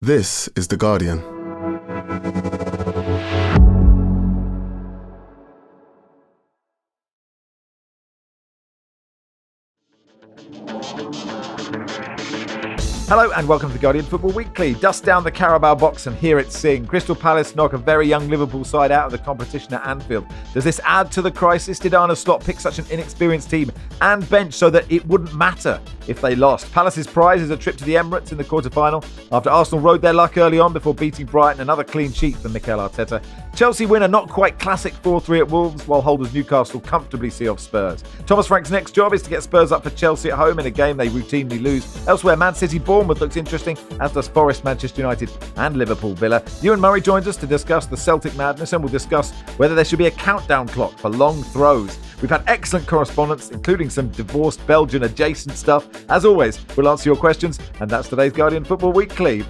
This is The Guardian. Hello and welcome to The Guardian Football Weekly. Dust down the Carabao box and hear it sing. Crystal Palace knock a very young Liverpool side out of the competition at Anfield. Does this add to the crisis? Did Arne Slot pick such an inexperienced team and bench so that it wouldn't matter if they lost? Palace's prize is a trip to the Emirates in the quarter-final after Arsenal rode their luck early on before beating Brighton. Another clean sheet for Mikel Arteta. Chelsea win a not quite classic 4-3 at Wolves, while holders Newcastle comfortably see off Spurs. Thomas Frank's next job is to get Spurs up for Chelsea at home in a game they routinely lose. Elsewhere, Man City Bournemouth looks interesting, as does Forest, Manchester United and Liverpool Villa. Ewan Murray joins us to discuss the Celtic madness, and we'll discuss whether there should be a countdown clock for long throws. We've had excellent correspondence, including some divorced Belgian adjacent stuff. As always, we'll answer your questions, and that's today's Guardian Football Weekly.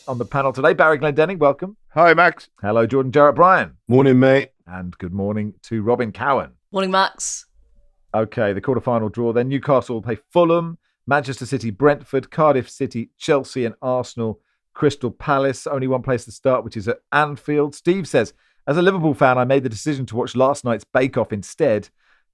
On the panel today, Barry Glendenning, welcome. Hi, Max. Hello, Jordan Jarrett-Bryan. Morning, mate. And good morning to Robyn Cowen. Morning, Max. Okay, the quarter-final draw then. Newcastle will play Fulham, Manchester City, Brentford, Cardiff City, Chelsea and Arsenal, Crystal Palace. Only one place to start, which is at Anfield. Steve says, as a Liverpool fan, I made the decision to watch last night's Bake-Off instead.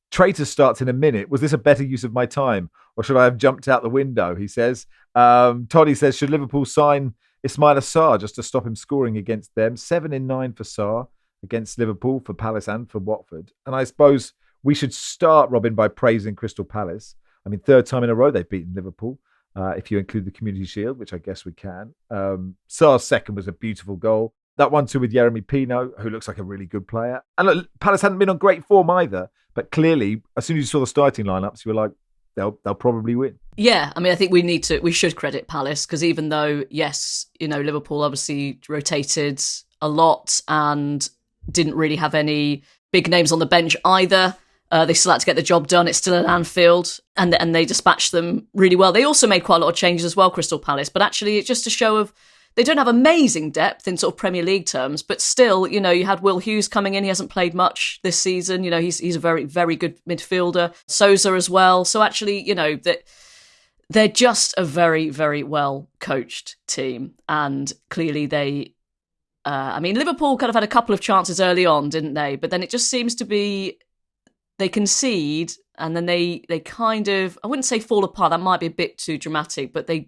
Traitors starts in a minute. Was this a better use of my time? Or should I have jumped out the window, he says. Toddy says, should Liverpool sign Ismaila Sarr just to stop him scoring against them? 7 in 9 for Sarr against Liverpool, for Palace and for Watford. And I suppose we should start, Robyn, by praising Crystal Palace. I mean, third time in a row they've beaten Liverpool, if you include the Community Shield, which I guess we can. Sarr's second was a beautiful goal. That 1-2 with Yeremy Pino, who looks like a really good player. And look, Palace hadn't been on great form either, but clearly, as soon as you saw the starting lineups, you were like, they'll probably win. Yeah, I mean, I think we should credit Palace, because even though, yes, Liverpool obviously rotated a lot and didn't really have any big names on the bench either, they still had to get the job done. It's still at Anfield, and they dispatched them really well. They also made quite a lot of changes as well, Crystal Palace, but actually it's just a show of they don't have amazing depth in sort of Premier League terms, but still, you had Will Hughes coming in. He hasn't played much this season. He's a very, very good midfielder. Sousa as well. So actually, that they're just a very, very well coached team. And clearly Liverpool kind of had a couple of chances early on, didn't they? But then it just seems to be they concede and then they kind of, I wouldn't say fall apart. That might be a bit too dramatic, but the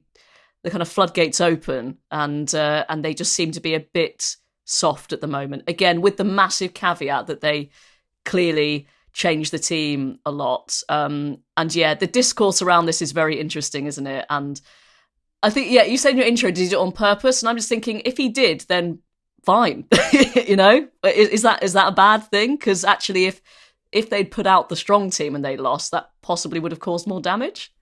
kind of floodgates open and they just seem to be a bit soft at the moment. Again, with the massive caveat that they clearly changed the team a lot. And yeah, the discourse around this is very interesting, isn't it? And I think, yeah, you said in your intro, did he do it on purpose? And I'm just thinking, if he did, then fine. Is that a bad thing? Because actually, if they'd put out the strong team and they lost, that possibly would have caused more damage.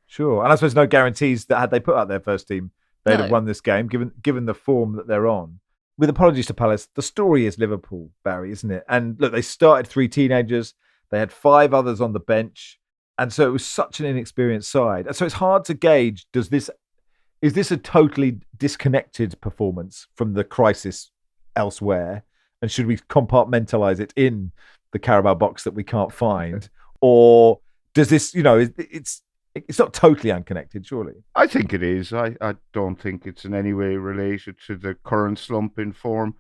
Sure, and I suppose no guarantees that had they put out their first team, they'd have won this game, given the form that they're on. With apologies to Palace, the story is Liverpool, Barry, isn't it? And look, they started 3 teenagers, they had 5 others on the bench, and so it was such an inexperienced side. And so it's hard to gauge, is this a totally disconnected performance from the crisis elsewhere? And should we compartmentalize it in the Carabao box that we can't find? Or does this, it's not totally unconnected, surely? I think it is. I don't think it's in any way related to the current slump in form.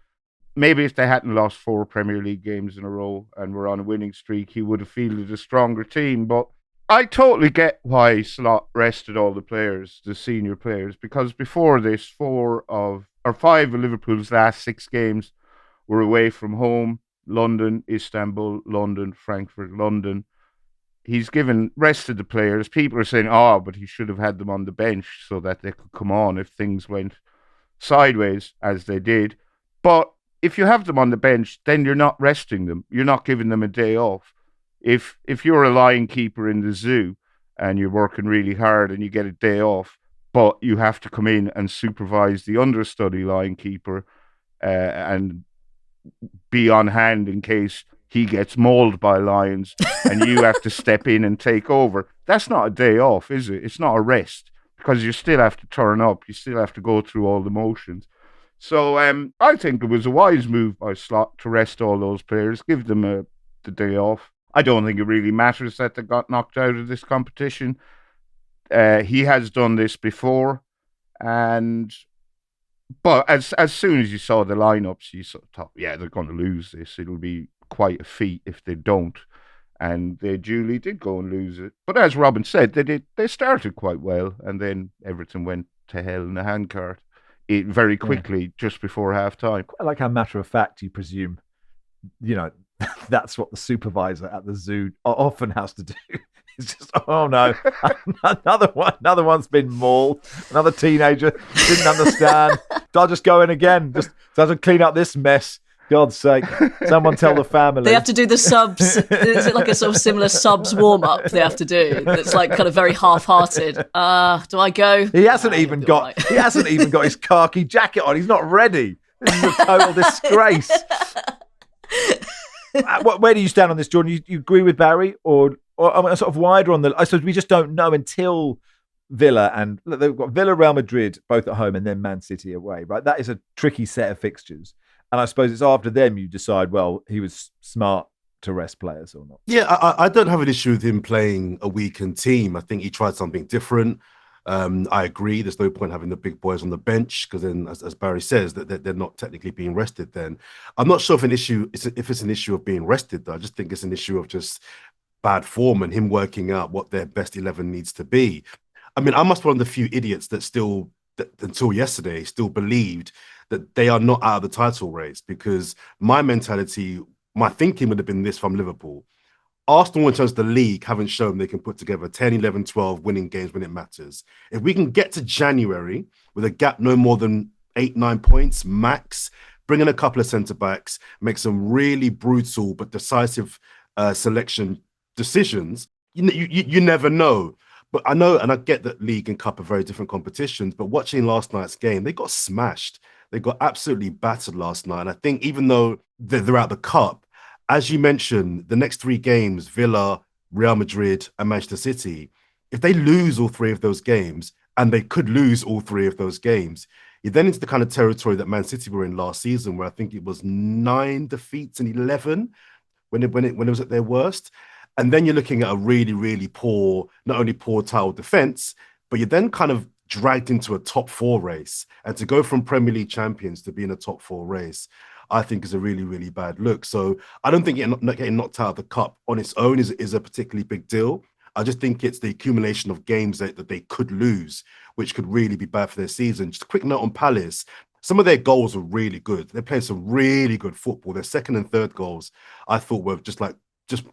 Maybe if they hadn't lost 4 Premier League games in a row and were on a winning streak, he would have fielded a stronger team. But I totally get why Slot rested all the players, the senior players, because before this, 5 of Liverpool's last 6 games were away from home: London, Istanbul, London, Frankfurt, London. He's rested the players. People are saying, but he should have had them on the bench so that they could come on if things went sideways, as they did. But if you have them on the bench, then you're not resting them. You're not giving them a day off. If you're a lion keeper in the zoo and you're working really hard and you get a day off, but you have to come in and supervise the understudy lion keeper and be on hand in case he gets mauled by lions and you have to step in and take over. That's not a day off, is it? It's not a rest, because you still have to turn up. You still have to go through all the motions. So I think it was a wise move by Slot to rest all those players, give them the day off. I don't think it really matters that they got knocked out of this competition. He has done this before, but as soon as you saw the lineups, you sort of thought, yeah, they're going to lose this. It'll be quite a feat if they don't. And they duly did go and lose it. But as Robyn said, they started quite well, and then everything went to hell in a handcart very quickly, just before half time. I like how matter of fact you presume, that's what the supervisor at the zoo often has to do. It's just, oh no, another one's been mauled. Another teenager didn't understand. I'll just go in again. Just doesn't clean up this mess. God's sake, someone tell the family. They have to do the subs. Is it like a sort of similar subs warm-up they have to do? That's like kind of very half-hearted. Do I go? He hasn't even got his khaki jacket on. He's not ready. This is a total disgrace. Where do you stand on this, Jordan? You agree with Barry, or I'm sort of wider on the? I suppose we just don't know until Villa, and they've got Villa, Real Madrid both at home, and then Man City away. Right, that is a tricky set of fixtures. And I suppose it's after them you decide, well, he was smart to rest players or not. Yeah, I don't have an issue with him playing a weakened team. I think he tried something different. I agree. There's no point having the big boys on the bench because then, as Barry says, that they're not technically being rested then. I'm not sure if it's an issue of being rested, though. I just think it's an issue of just bad form and him working out what their best 11 needs to be. I mean, I must be one of the few idiots that until yesterday, still believed that they are not out of the title race, because my thinking would have been this from Liverpool. Arsenal, in terms of the league, haven't shown they can put together 10, 11, 12 winning games when it matters. If we can get to January with a gap no more than 8, 9 points max, bring in a couple of centre-backs, make some really brutal but decisive selection decisions, you never know. But I know, and I get that league and cup are very different competitions, but watching last night's game, they got smashed. They got absolutely battered last night. And I think even though they're out the cup, as you mentioned, the next 3 games, Villa, Real Madrid, and Manchester City, if they lose all 3 of those games, and they could lose all 3 of those games, you're then into the kind of territory that Man City were in last season, where I think it was 9 defeats and 11 when it was at their worst. And then you're looking at a really, really poor, not only poor tile defense, but you're then kind of dragged into a top 4 race. And to go from Premier League champions to be in a top 4 race, I think is a really, really bad look. So I don't think getting knocked out of the cup on its own is a particularly big deal. I just think it's the accumulation of games that they could lose, which could really be bad for their season. Just a quick note on Palace. Some of their goals were really good. They're playing some really good football. Their second and third goals, I thought, were just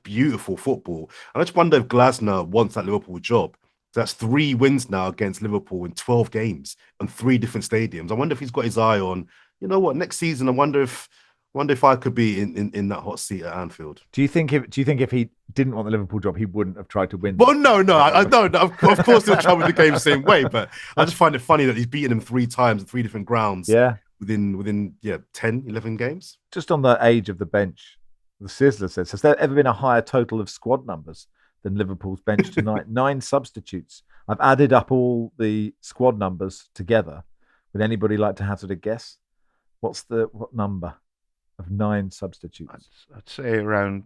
beautiful football. And I just wonder if Glasner wants that Liverpool job. That's 3 wins now against Liverpool in 12 games on 3 different stadiums. I wonder if he's got his eye on, you know what, next season, I wonder if I could be in that hot seat at Anfield. Do you think if he didn't want the Liverpool job, he wouldn't have tried to win? Well, no. Of course he'll try with the game the same way, but I just find it funny that he's beaten him 3 times at 3 different grounds. Yeah. Within 10, 11 games. Just on the age of the bench, the Sizzler says, has there ever been a higher total of squad numbers than Liverpool's bench tonight? 9 substitutes. I've added up all the squad numbers together. Would anybody like to hazard a guess? What number of 9 substitutes? I'd say around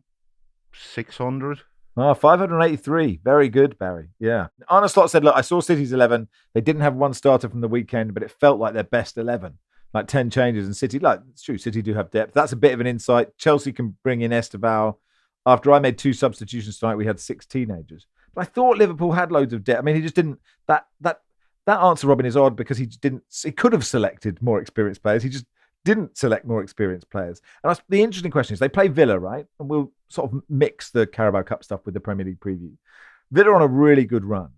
600. 583. Very good, Barry. Yeah. Arne Slot said, look, I saw City's 11. They didn't have one starter from the weekend, but it felt like their best 11. Like 10 changes, and City, it's true, City do have depth. That's a bit of an insight. Chelsea can bring in Esteval. After I made 2 substitutions tonight, we had 6 teenagers. But I thought Liverpool had loads of depth. I mean, he just didn't. That answer, Robyn, is odd because he could have selected more experienced players. He just didn't select more experienced players. And the interesting question is, they play Villa, right? And we'll sort of mix the Carabao Cup stuff with the Premier League preview. Villa are on a really good run.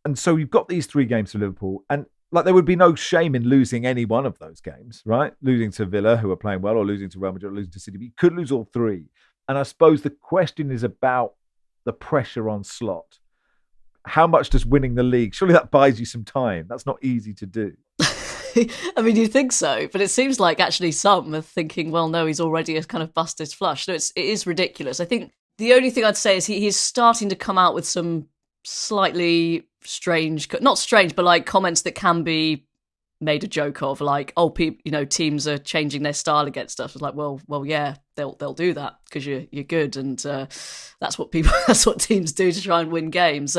And so you've got these 3 games for Liverpool, and there would be no shame in losing any one of those games, right? Losing to Villa, who are playing well, or losing to Real Madrid, or losing to City. But you could lose all 3. And I suppose the question is about the pressure on Slot. How much does winning the league? Surely that buys you some time. That's not easy to do. I mean, you'd think so, but it seems like actually some are thinking, well, no, he's already a kind of busted flush. No, it is ridiculous. I think the only thing I'd say is he's starting to come out with some slightly strange, not strange, but comments that can be made a joke of, teams are changing their style against us. It's like, well, yeah, they'll do that because you're good, and that's what teams do to try and win games.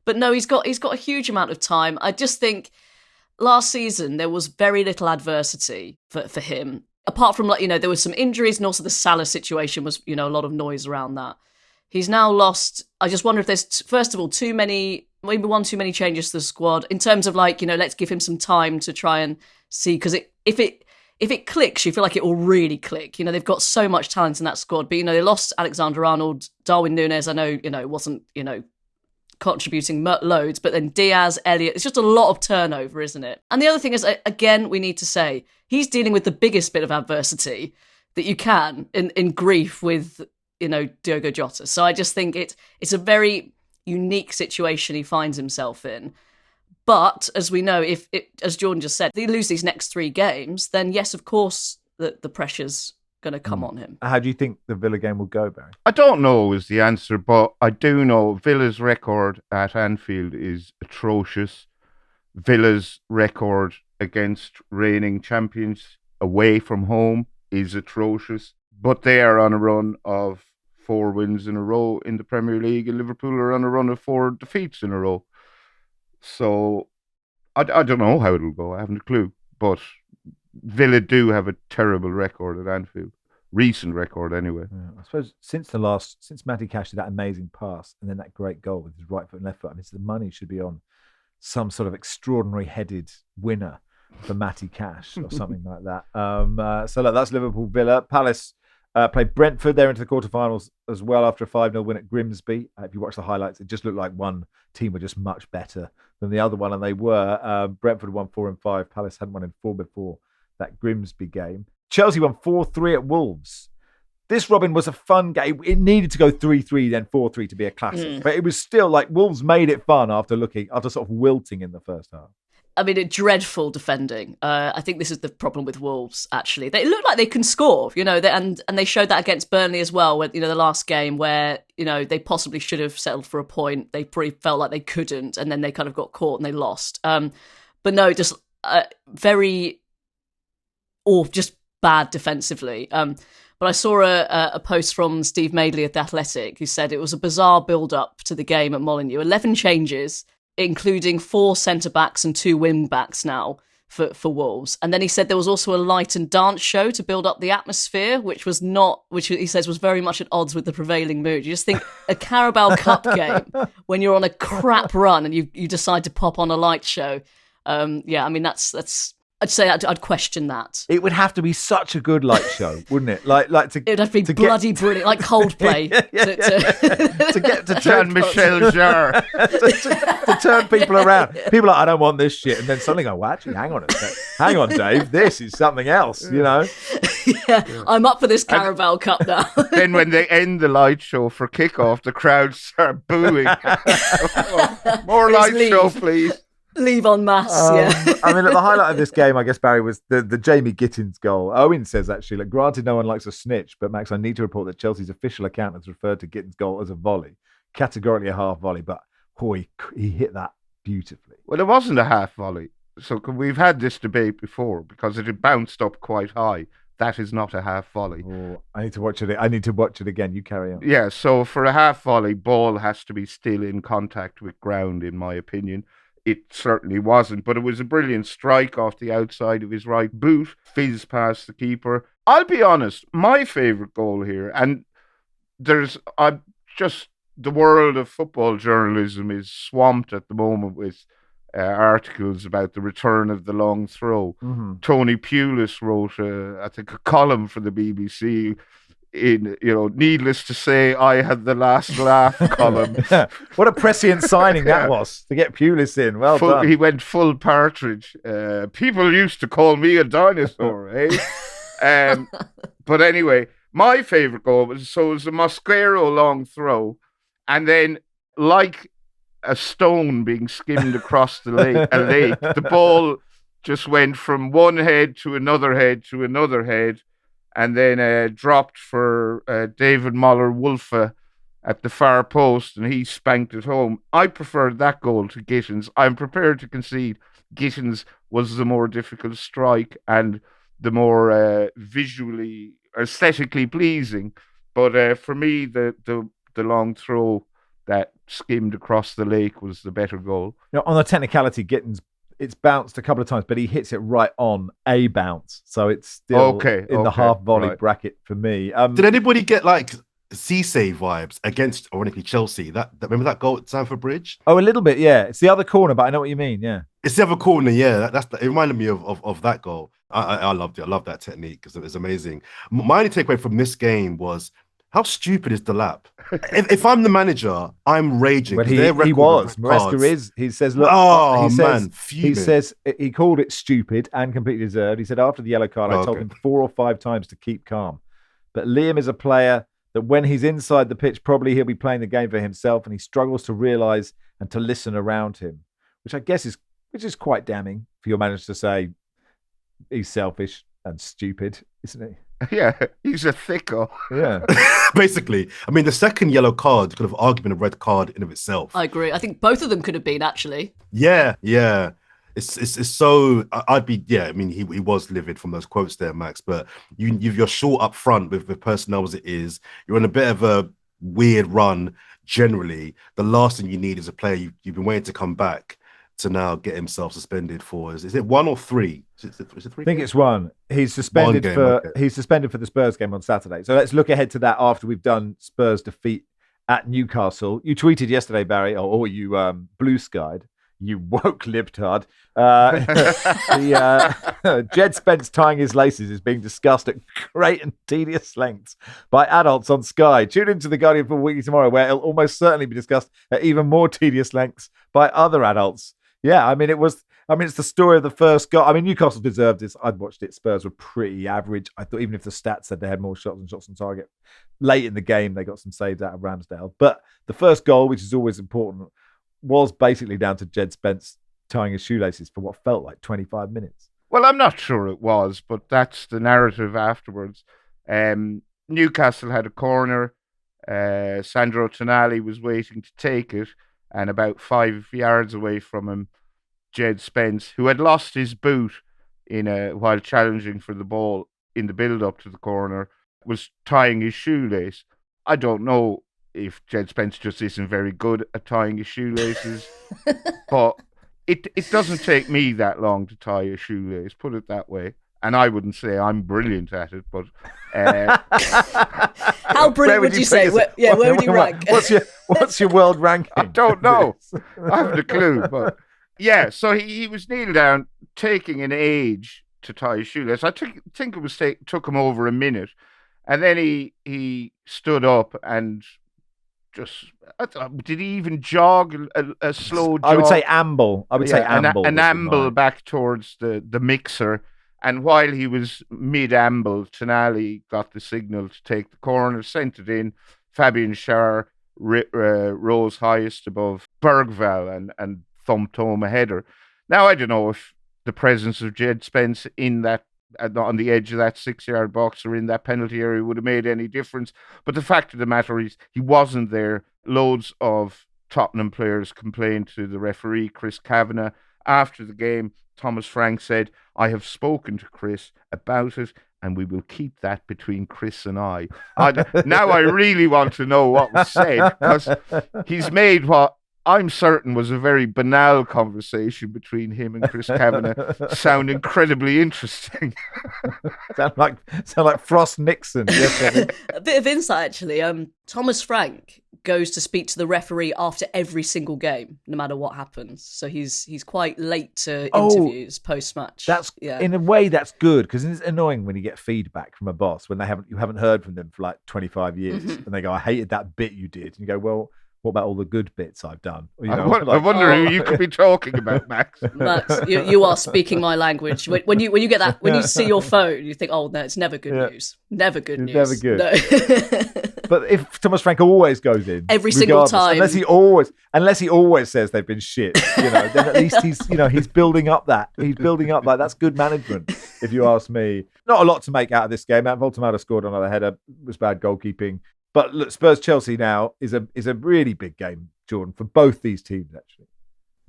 But no, he's got a huge amount of time. I just think last season there was very little adversity for him, apart from there was some injuries, and also the Salah situation was a lot of noise around that. He's now lost. I just wonder if there's first of all too many changes to the squad in terms of let's give him some time to try and see, because if it clicks, you feel like it will really click. They've got so much talent in that squad, but they lost Alexander-Arnold, Darwin Núñez. I know wasn't contributing loads, but then Diaz, Elliott, it's just a lot of turnover, isn't it? And the other thing is, again, we need to say he's dealing with the biggest bit of adversity that you can in grief with Diogo Jota. So I just think it's a very unique situation he finds himself in. But as we know, as Jordan just said, if they lose these next 3 games, then yes, of course, the pressure's going to come on him. How do you think the Villa game will go, Barry? I don't know is the answer, but I do know Villa's record at Anfield is atrocious. Villa's record against reigning champions away from home is atrocious. But they are on a run of 4 wins in a row in the Premier League, and Liverpool are on a run of 4 defeats in a row. So I don't know how it'll go. I haven't a clue. But Villa do have a terrible record at Anfield. Recent record, anyway. Yeah, I suppose since Matty Cash did that amazing pass and then that great goal with his right foot and left foot, the money should be on some sort of extraordinary headed winner for Matty Cash or something like that. So that's Liverpool Villa. Palace played Brentford. They're into the quarterfinals as well after a 5-0 win at Grimsby. If you watch the highlights, it just looked like one team were just much better than the other one, and they were. Brentford won 4 and 5. Palace hadn't won in 4 before that Grimsby game. Chelsea won 4-3 at Wolves. This, Robyn, was a fun game. It needed to go 3-3, then 4-3 to be a classic. But it was still Wolves made it fun after sort of wilting in the first half. I mean, dreadful defending. I think this is the problem with Wolves, actually. They look like they can score, and they showed that against Burnley as well, where, the last game where, they possibly should have settled for a point. They probably felt like they couldn't, and then they kind of got caught and they lost. But no, just just bad defensively. But I saw a post from Steve Madeley at The Athletic who said it was a bizarre build-up to the game at Molineux. 11 changes, including 4 centre-backs and 2 wing-backs now for Wolves. And then he said there was also a light and dance show to build up the atmosphere, which he says was very much at odds with the prevailing mood. You just think a Carabao Cup game when you're on a crap run and you decide to pop on a light show. That's... I'd say I'd question that. It would have to be such a good light show, wouldn't it? It'd have to be bloody brilliant, like Coldplay. To get to turn Michel Jarre. to turn people around. People are like, I don't want this shit. And then suddenly go, well, actually, hang on a sec. Hang on, Dave. This is something else, Yeah, I'm up for this Carabao Cup now. Then when they end the light show for kickoff, the crowd start booing. More light show, please. Leave en masse, yeah. The highlight of this game, I guess, Barry, was the Jamie Gittins goal. Owen says, actually, granted no one likes a snitch, but Max, I need to report that Chelsea's official account has referred to Gittins' goal as a volley. Categorically a half volley, but he hit that beautifully. Well, it wasn't a half volley. So we've had this debate before because it had bounced up quite high. That is not a half volley. Oh, I need to watch it again. You carry on. Yeah, so for a half volley, ball has to be still in contact with ground, in my opinion. It certainly wasn't, but it was a brilliant strike off the outside of his right boot, fizz past the keeper. I'll be honest, my favourite goal here, and the world of football journalism is swamped at the moment with articles about the return of the long throw. Mm-hmm. Tony Pulis wrote, a column for the BBC in, needless to say, I had the last laugh column. What a prescient signing that was to get Pulis in. Well done. He went full partridge. People used to call me a dinosaur, eh? But anyway, my favourite goal was a Mosquero long throw, and then like a stone being skimmed across a lake, the ball just went from one head to another head to another head, and then dropped for David Moller-Wolfe at the far post, and he spanked it home. I preferred that goal to Gittins. I'm prepared to concede Gittins was the more difficult strike, and the more visually, aesthetically pleasing. But for me, the long throw that skimmed across the lake was the better goal. On the technicality, it's bounced a couple of times, but he hits it right on a bounce. So it's still in the half volley bracket for me. Did anybody get like Cisse vibes against, ironically, Chelsea? Remember that goal at Stamford Bridge? Oh, a little bit, yeah. It's the other corner, but I know what you mean, yeah. It's the other corner, yeah. It reminded me of that goal. I loved it. I love that technique because it was amazing. My only takeaway from this game was, how stupid is the lap? if I'm the manager, I'm raging. Well, he was. Maresca is. He says, look. He says he called it stupid and completely deserved. He said after the yellow card, I told him 4 or 5 times to keep calm. But Liam is a player that when he's inside the pitch, probably he'll be playing the game for himself, and he struggles to realise and to listen around him, which I guess is quite damning for your manager to say he's selfish and stupid, isn't he? Yeah, he's a thicko. Yeah. Basically. I mean, the second yellow card could have argued been a red card in of itself. I agree. I think both of them could have been, actually. Yeah. It's so, I mean, he was livid from those quotes there, Max, but you're short up front with personnel as it is. You're on a bit of a weird run generally. The last thing you need is a player you've been waiting to come back to now get himself suspended for. Is it 1 or 3? Is it 3? I think it's 1. He's suspended He's suspended for the Spurs game on Saturday. So let's look ahead to that after we've done Spurs defeat at Newcastle. You tweeted yesterday, Barry, or you blue skied. You woke libtard. Jed Spence tying his laces is being discussed at great and tedious lengths by adults on Sky. Tune into The Guardian for Weekly tomorrow, where it'll almost certainly be discussed at even more tedious lengths by other adults. Yeah, I mean, it's the story of the first goal. I mean, Newcastle deserved this. I'd watched it. Spurs were pretty average. I thought even if the stats said they had more shots on target, late in the game, they got some saves out of Ramsdale. But the first goal, which is always important, was basically down to Jed Spence tying his shoelaces for what felt like 25 minutes. Well, I'm not sure it was, but that's the narrative afterwards. Newcastle had a corner. Sandro Tonali was waiting to take it, and about 5 yards away from him, Jed Spence, who had lost his boot while challenging for the ball in the build-up to the corner, was tying his shoelace. I don't know if Jed Spence just isn't very good at tying his shoelaces, but it doesn't take me that long to tie a shoelace, put it that way. And I wouldn't say I'm brilliant at it, but how brilliant would you say? Where would you rank? What's your world ranking? I don't know. I haven't a clue. But yeah, so he was kneeled down, taking an age to tie his shoelace. I think it took him over a minute, and then he stood up and did he even jog a slow jog? I would say amble. An amble back towards the mixer. And while he was mid-amble, Tonali got the signal to take the corner, sent it in. Fabian Schär rose highest above Bergvall and thumped home a header. Now, I don't know if the presence of Jed Spence in that on the edge of that 6-yard box or in that penalty area would have made any difference. But the fact of the matter is he wasn't there. Loads of Tottenham players complained to the referee, Chris Kavanagh. After the game, Thomas Frank said, I have spoken to Chris about it, and we will keep that between Chris and I. Now I really want to know what was said, because he's made what I'm certain was a very banal conversation between him and Chris Kavanagh sound incredibly interesting. sound like Frost Nixon. A bit of insight, actually. Thomas Frank goes to speak to the referee after every single game, no matter what happens. So he's quite late to interviews post-match. In a way that's good, because it's annoying when you get feedback from a boss when you haven't heard from them for like 25 years, and they go, "I hated that bit you did," and you go, "Well, what about all the good bits I've done?" I wonder who you could be talking about, Max. Max, you are speaking my language. When you get that, when you see your phone, you think, "Oh no, it's never good news. Never good news. Never good." No. But if Thomas Frank always goes in every single time, unless he always says they've been shit, then at least he's building up that. He's building up that's good management, if you ask me. Not a lot to make out of this game. Voltemada scored another header. It was bad goalkeeping. But look, Spurs-Chelsea now is a really big game, Jordan, for both these teams, actually.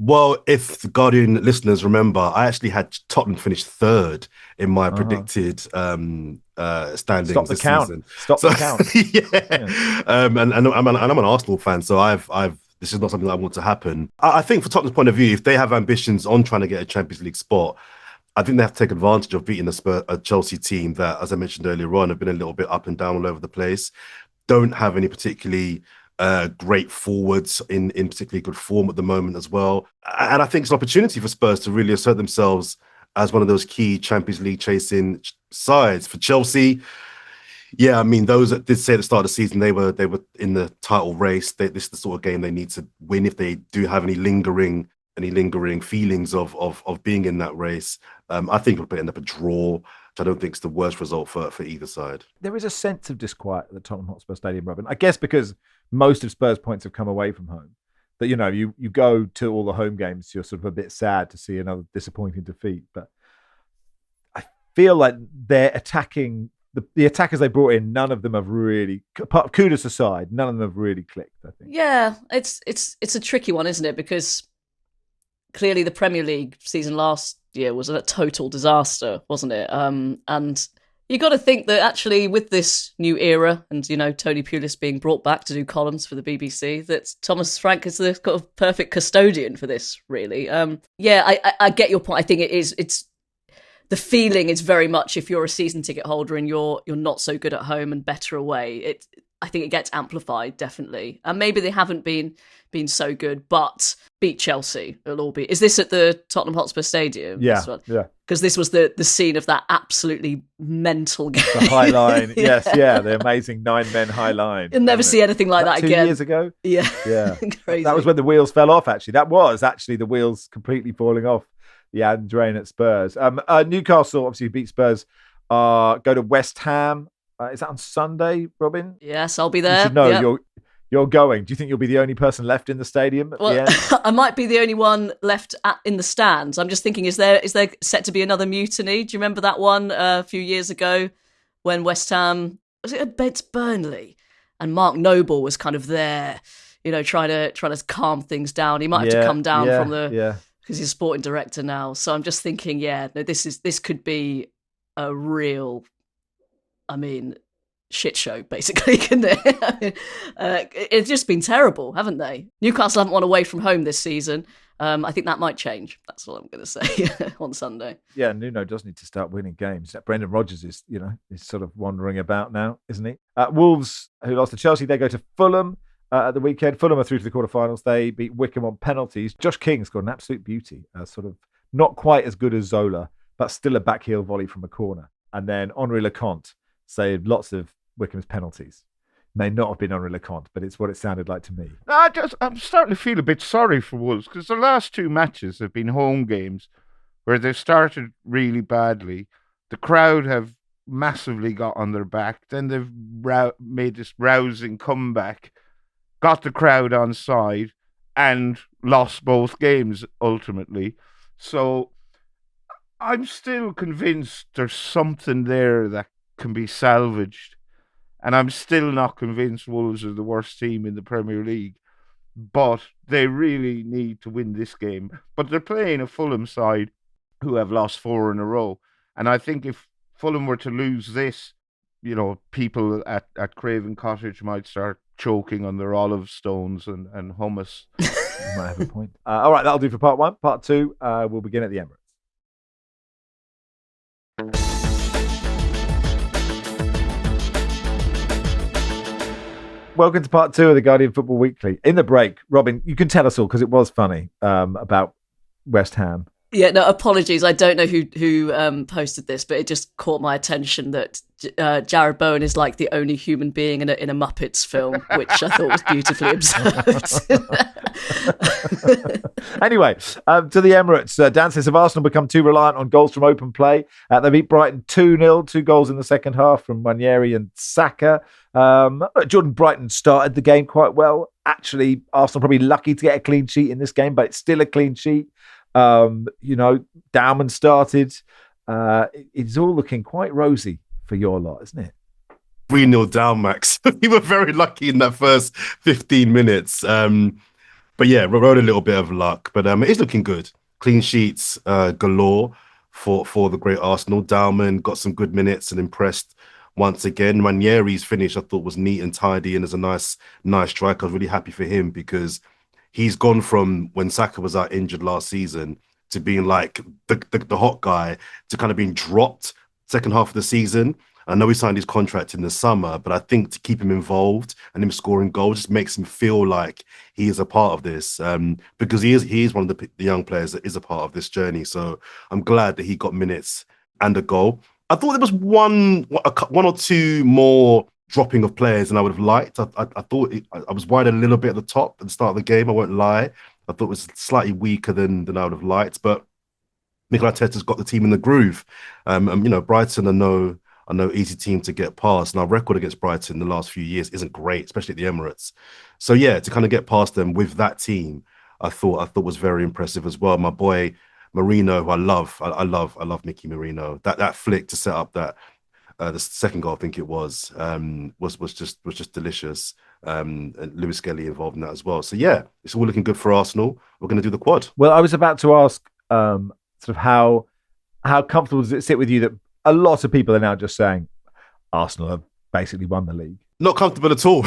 Well, if the Guardian listeners remember, I actually had Tottenham finish third in my predicted standings this season. Stop the count. Yeah. And I'm an Arsenal fan, so I've this is not something that I want to happen. I think, for Tottenham's point of view, if they have ambitions on trying to get a Champions League spot, I think they have to take advantage of beating a Chelsea team that, as I mentioned earlier on, have been a little bit up and down all over the place. Don't have any particularly great forwards in particularly good form at the moment as well. And I think it's an opportunity for Spurs to really assert themselves as one of those key Champions League chasing sides. For Chelsea, yeah, I mean, those that did say at the start of the season they were in the title race. This is the sort of game they need to win if they do have any lingering feelings of being in that race. I think it'll end up a draw, which I don't think is the worst result for either side. There is a sense of disquiet at the Tottenham Hotspur Stadium, Robyn. I guess because most of Spurs' points have come away from home. That, you know, you go to all the home games, you're sort of a bit sad to see another disappointing defeat. But I feel like they're attacking the attackers they brought in. None of them have really, Kudus aside, none of them have really clicked, I think. Yeah, it's a tricky one, isn't it? Because clearly the Premier League season last year was a total disaster, wasn't it? And you got to think that actually with this new era and, you know, Tony Pulis being brought back to do columns for the BBC, that Thomas Frank is the kind of perfect custodian for this, really. I get your point. I think it's the feeling is very much, if you're a season ticket holder and you're not so good at home and better away, I think it gets amplified, definitely. And maybe they haven't been so good, but beat Chelsea. It'll all be. Is this at the Tottenham Hotspur Stadium? Yeah. Because this was the scene of that absolutely mental game. The high line, yes, the amazing 9-men high line. You'll never see anything like that again. 2 years ago? Yeah. Crazy. That was when the wheels fell off, actually. That was actually the wheels completely falling off the Andrain at Spurs. Newcastle, obviously, beat Spurs. Go to West Ham. Is that on Sunday, Robyn? Yes, I'll be there. You should know you're going. Do you think you'll be the only person left in the stadium at the end? I might be the only one left in the stands. I'm just thinking, is there set to be another mutiny? Do you remember that one a few years ago when West Ham, was it against Burnley? And Mark Noble was kind of there, you know, trying to calm things down. He might have to come down from because he's a sporting director now. So I'm just thinking, this could be a real, shit show, basically, couldn't it? It's just been terrible, haven't they? Newcastle haven't won away from home this season. I think that might change. That's all I'm going to say on Sunday. Yeah, Nuno does need to start winning games. Brendan Rodgers is sort of wandering about now, isn't he? Wolves, who lost to Chelsea, they go to Fulham at the weekend. Fulham are through to the quarterfinals. They beat Wickham on penalties. Josh King scored an absolute beauty, sort of not quite as good as Zola, but still a backheel volley from a corner. And then Henri Leconte saved lots of Wickham's penalties. May not have been Henri Leconte, but it's what it sounded like to me. I'm starting to feel a bit sorry for Wolves because the last two matches have been home games where they've started really badly. The crowd have massively got on their back. Then they've made this rousing comeback, got the crowd on side, and lost both games ultimately. So I'm still convinced there's something there that can be salvaged. And I'm still not convinced Wolves are the worst team in the Premier League. But they really need to win this game. But they're playing a Fulham side who have lost 4 in a row. And I think if Fulham were to lose this, you know, people at Craven Cottage might start choking on their olive stones and hummus. You might have a point. All right, that'll do for part 1. Part 2, we'll begin at the Emirates. Welcome to part 2 of the Guardian Football Weekly. In the break, Robyn, you can tell us all because it was funny about West Ham. Yeah, no, apologies. I don't know who posted this, but it just caught my attention that Jarrett Bowen is like the only human being in a Muppets film, which I thought was beautifully observed. Anyway, to the Emirates. Dan says, have Arsenal become too reliant on goals from open play? They beat Brighton 2-0, 2 goals in the second half from Ranieri and Saka. Jordan Brighton started the game quite well. Actually, Arsenal probably lucky to get a clean sheet in this game, but it's still a clean sheet. Dowman started. It's all looking quite rosy for your lot, isn't it? 3-0 down, Max. We were very lucky in that first 15 minutes. But yeah, rode a little bit of luck. But it is looking good. Clean sheets galore for the great Arsenal. Dalman got some good minutes and impressed once again. Ranieri's finish I thought was neat and tidy and is a nice strike. I was really happy for him because he's gone from when Saka was out injured last season to being like the hot guy to kind of being dropped second half of the season. I know he signed his contract in the summer, but I think to keep him involved and him scoring goals just makes him feel like he is a part of this, because he is one of the young players that is a part of this journey. So I'm glad that he got minutes and a goal. I thought there was one or two more dropping of players than I would have liked. I thought I was worried a little bit at the top at the start of the game. I won't lie. I thought it was slightly weaker than I would have liked, but Mikel Arteta's got the team in the groove. Brighton are no easy team to get past. And our record against Brighton in the last few years isn't great, especially at the Emirates. So yeah, to kind of get past them with that team, I thought was very impressive as well. My boy Marino, who I love Mickey Marino. That flick to set up that the second goal, I think it was just delicious. And Lewis Skelly involved in that as well. So yeah, it's all looking good for Arsenal. We're going to do the quad. Well, I was about to ask sort of how comfortable does it sit with you that a lot of people are now just saying Arsenal have basically won the league? Not comfortable at all,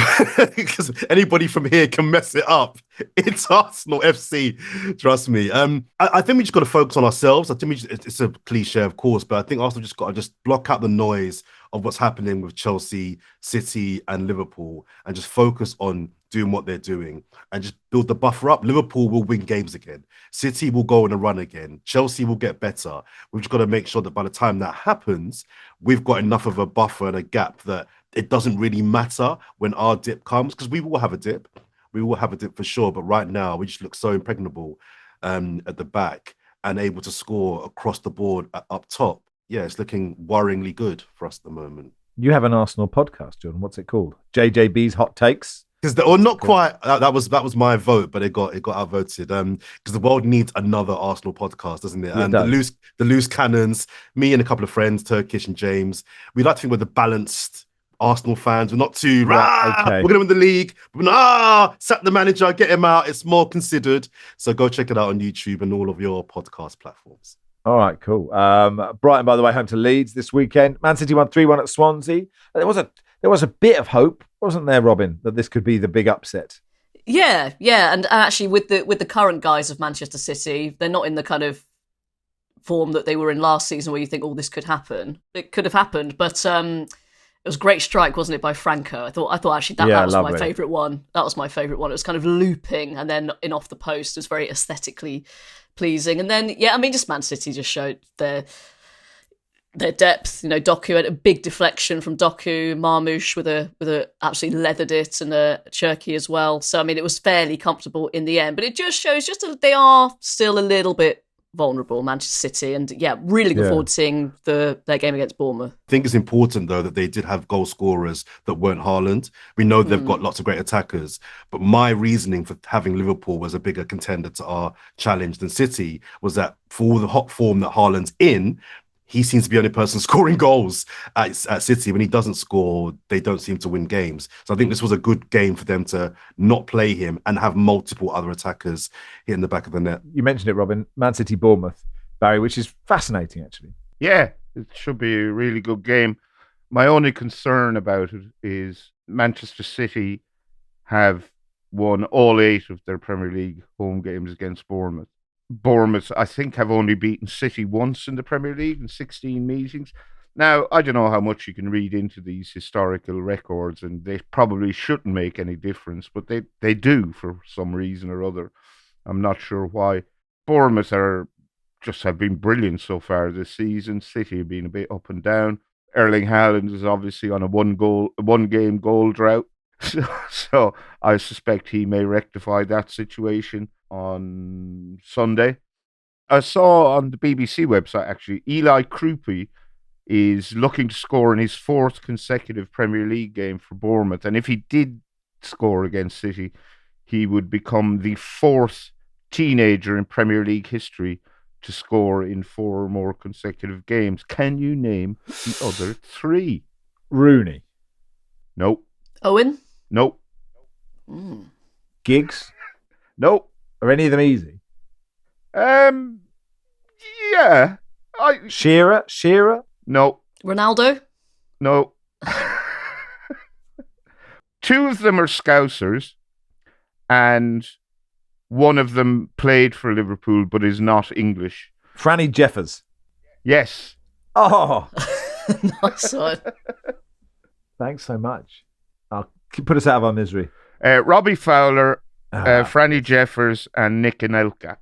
because anybody from here can mess it up. It's Arsenal FC, trust me. I think we just got to focus on ourselves. I think it's a cliche, of course, but I think Arsenal just got to block out the noise of what's happening with Chelsea, City, and Liverpool, and just focus on doing what they're doing and just build the buffer up. Liverpool will win games again. City will go on a run again. Chelsea will get better. We've just got to make sure that by the time that happens, we've got enough of a buffer and a gap that it doesn't really matter when our dip comes, because we will have a dip. We will have a dip for sure. But right now, we just look so impregnable at the back and able to score across the board up top. Yeah, it's looking worryingly good for us at the moment. You have an Arsenal podcast, Jordan. What's it called? JJB's Hot Takes? Or not quite. That was my vote, but it got outvoted. Because the world needs another Arsenal podcast, doesn't it? Yeah, And it the loose cannons, me and a couple of friends, Turkish and James, we like to think we're the balanced Arsenal fans. We're not too okay. We're gonna win the league. We're sack the manager, get him out. It's more considered. So go check it out on YouTube and all of your podcast platforms. All right, cool. Brighton, by the way, home to Leeds this weekend. Man City won 3-1 at Swansea. There was a bit of hope, wasn't there, Robyn, that this could be the big upset? Yeah, and actually with the current guys of Manchester City, they're not in the kind of form that they were in last season where you think, this could happen. It could have happened, but it was a great strike, wasn't it, by Franco? I thought actually that was my favourite one. That was my favourite one. It was kind of looping and then in off the post. It was very aesthetically pleasing. And then, just Man City just showed their depth. Doku had a big deflection from Doku, Marmoush with a absolutely leathered it, and Cherki as well. So it was fairly comfortable in the end. But it just shows that they are still a little bit vulnerable, Manchester City, and really good forward to seeing their game against Bournemouth. I think it's important though that they did have goal scorers that weren't Haaland. We know they've got lots of great attackers, but my reasoning for having Liverpool was a bigger contender to our challenge than City was that for all the hot form that Haaland's in, he seems to be the only person scoring goals at City. When he doesn't score, they don't seem to win games. So I think this was a good game for them to not play him and have multiple other attackers hitting the back of the net. You mentioned it, Robyn. Man City, Bournemouth, Barry, which is fascinating, actually. Yeah, it should be a really good game. My only concern about it is Manchester City have won all 8 of their Premier League home games against Bournemouth. Bournemouth, I think, have only beaten City once in the Premier League in 16 meetings. Now, I don't know how much you can read into these historical records, and they probably shouldn't make any difference, but they do for some reason or other. I'm not sure why. Bournemouth have been brilliant so far this season. City have been a bit up and down. Erling Haaland is obviously on a one-game goal drought, so I suspect he may rectify that situation on Sunday. I saw on the BBC website, actually, Eli Krupi is looking to score in his 4th consecutive Premier League game for Bournemouth. And if he did score against City, he would become the 4th teenager in Premier League history to score in 4 more consecutive games. Can you name the other 3? Rooney. Nope. Owen? Nope. Giggs? Nope. Are any of them easy? Yeah. Shearer? No. Ronaldo? No. Two of them are Scousers, and one of them played for Liverpool but is not English. Franny Jeffers. Yes. Oh, Nice one. thanks so much. I'll put us out of our misery. Robbie Fowler, Ah. Franny Jeffers, and Nick Anelka.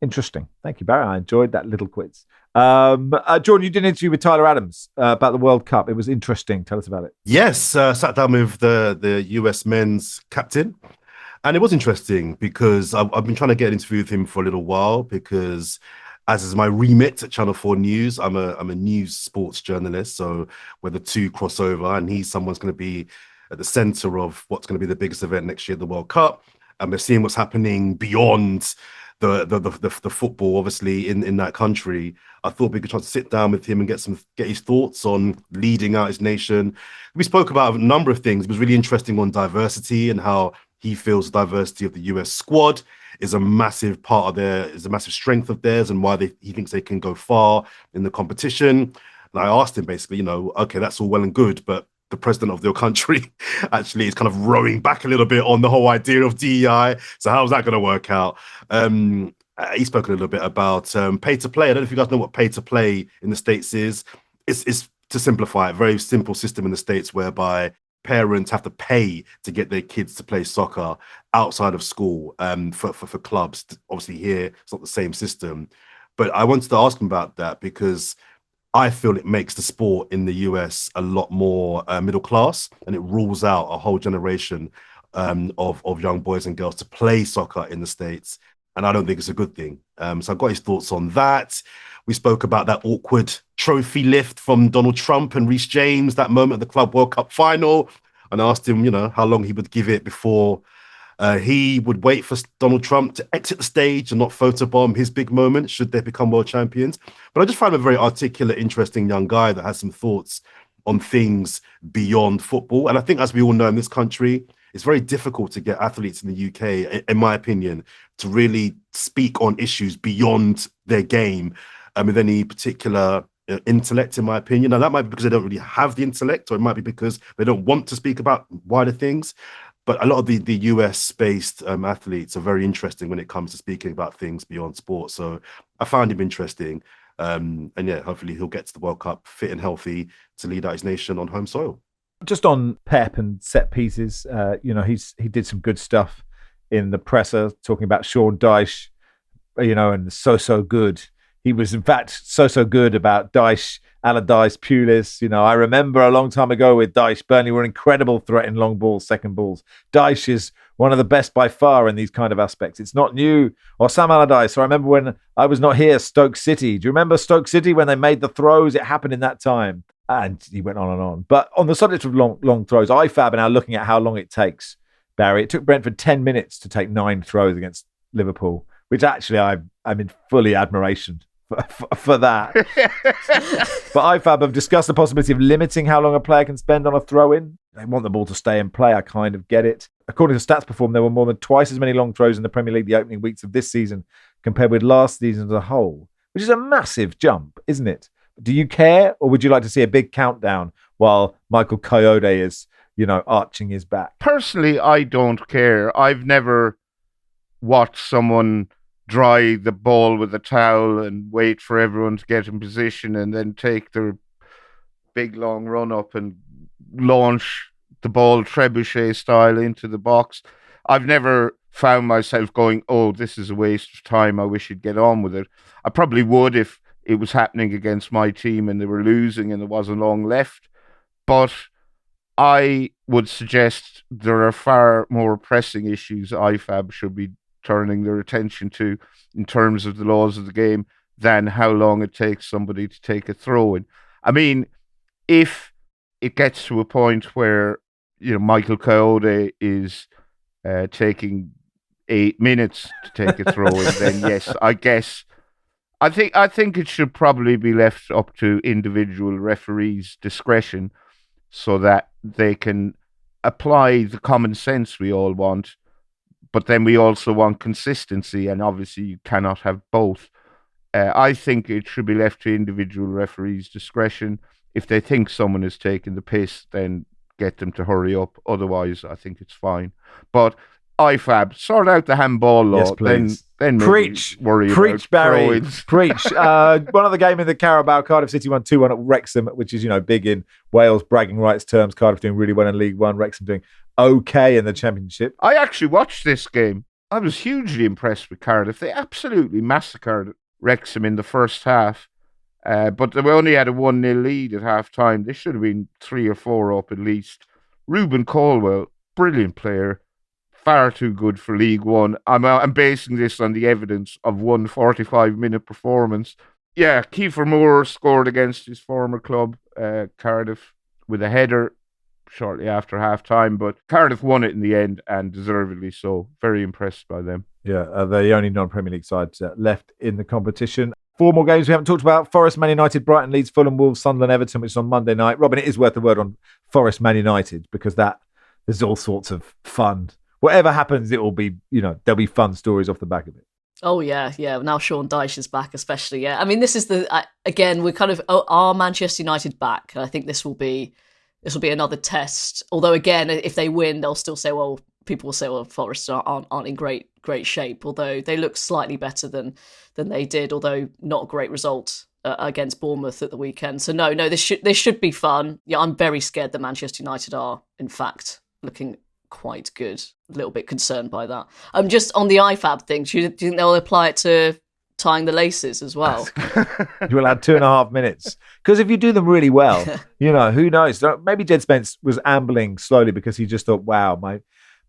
Interesting. Thank you, Barry. I enjoyed that little quiz. Jordan, you did an interview with Tyler Adams about the World Cup. It was interesting. Tell us about it. Yes, sat down with the US men's captain, and it was interesting because I've been trying to get an interview with him for a little while because, as is my remit at Channel 4 News, I'm a news sports journalist, so where the two cross over, and someone's going to be at the center of what's going to be the biggest event next year, the World Cup, and we're seeing what's happening beyond the football, obviously in that country. I thought we could try to sit down with him and get his thoughts on leading out his nation. We spoke about a number of things. It was really interesting on diversity and how he feels the diversity of the US squad is a massive strength of theirs, and why he thinks they can go far in the competition. And I asked him basically, okay, that's all well and good, but the president of your country actually is kind of rowing back a little bit on the whole idea of DEI. So how's that going to work out? He spoke a little bit about pay to play. I don't know if you guys know what pay to play in the States is. It's to simplify it, very simple system in the States whereby parents have to pay to get their kids to play soccer outside of school for clubs. Obviously here, it's not the same system. But I wanted to ask him about that because I feel it makes the sport in the US a lot more middle class, and it rules out a whole generation of young boys and girls to play soccer in the States. And I don't think it's a good thing. So I got his thoughts on that. We spoke about that awkward trophy lift from Donald Trump and Reece James, that moment at the Club World Cup final. And I asked him, how long he would give it before he would wait for Donald Trump to exit the stage and not photobomb his big moment should they become world champions. But I just find him a very articulate, interesting young guy that has some thoughts on things beyond football. And I think, as we all know in this country, it's very difficult to get athletes in the UK, in my opinion, to really speak on issues beyond their game with any particular intellect, in my opinion. Now, that might be because they don't really have the intellect, or it might be because they don't want to speak about wider things. But a lot of the US-based athletes are very interesting when it comes to speaking about things beyond sport. So I found him interesting. And yeah, hopefully he'll get to the World Cup fit and healthy to lead out his nation on home soil. Just on Pep and set pieces, he did some good stuff in the presser, talking about Sean Dyche, and so good. He was, in fact, so good about Dyche, Allardyce, Pulis. I remember a long time ago with Dyche, Burnley were an incredible threat in long balls, second balls. Dyche is one of the best by far in these kind of aspects. It's not new. Or Sam Allardyce. I remember when I was not here, Stoke City. Do you remember Stoke City when they made the throws? It happened in that time. And he went on and on. But on the subject of long throws, IFAB are now looking at how long it takes, Barry. It took Brentford 10 minutes to take 9 throws against Liverpool, which actually I'm in fully admiration for that. But IFAB have discussed the possibility of limiting how long a player can spend on a throw-in. They want the ball to stay in play. I kind of get it. According to Stats Perform, there were more than twice as many long throws in the Premier League the opening weeks of this season compared with last season as a whole, which is a massive jump, isn't it? Do you care, or would you like to see a big countdown while Michael Coyote is, arching his back? Personally, I don't care. I've never watched someone dry the ball with a towel and wait for everyone to get in position and then take their big long run up and launch the ball trebuchet style into the box. I've never found myself going, oh, this is a waste of time, I wish you'd get on with it. I probably would if it was happening against my team and they were losing and there wasn't long left. But I would suggest there are far more pressing issues IFAB should be turning their attention to in terms of the laws of the game than how long it takes somebody to take a throw in. I mean, if it gets to a point where, Michael Coyote is taking 8 minutes to take a throw in, then yes, I guess. I think it should probably be left up to individual referees' discretion so that they can apply the common sense we all want, but then we also want consistency, and obviously you cannot have both. I think it should be left to individual referees' discretion. If they think someone is taking the piss, then get them to hurry up. Otherwise, I think it's fine. But IFAB, sort out the handball law. Yes, please. Then Preach. worry Preach, about Barry. throw-ins. Preach. One other game in the Carabao, Cardiff City won 2-1 at Wrexham, which is, big in Wales, bragging rights terms. Cardiff doing really well in League One, Wrexham doing okay in the Championship. I actually watched this game. I was hugely impressed with Cardiff. They absolutely massacred Wrexham in the first half. But they only had a 1-0 lead at half-time. They should have been 3 or 4 up at least. Robyn Cowen, brilliant player. Far too good for League One. I'm basing this on the evidence of one 45-minute performance. Yeah, Kiefer Moore scored against his former club, Cardiff, with a header shortly after half-time. But Cardiff won it in the end, and deservedly so. Very impressed by them. Yeah, they're the only non-Premier League sides left in the competition. 4 more games we haven't talked about. Forest, Man United, Brighton, Leeds, Fulham, Wolves, Sunderland, Everton, which is on Monday night. Robyn, it is worth a word on Forest, Man United, because there's all sorts of fun. Whatever happens, it will be, there'll be fun stories off the back of it. Oh, yeah. Now Sean Dyche is back, especially, yeah. I mean, this is again, we're kind of, are Manchester United back? And I think this will be another test. Although, again, if they win, they'll still say, people will say, Forest aren't in great shape, although they look slightly better than they did, although not a great result against Bournemouth at the weekend. So no, this should be fun. Yeah, I'm very scared that Manchester United are, in fact, looking quite good. A little bit concerned by that. Just on the IFAB thing, do you think they'll apply it to tying the laces as well? You will add 2.5 minutes. Because if you do them really well, who knows? Maybe Jed Spence was ambling slowly because he just thought, wow,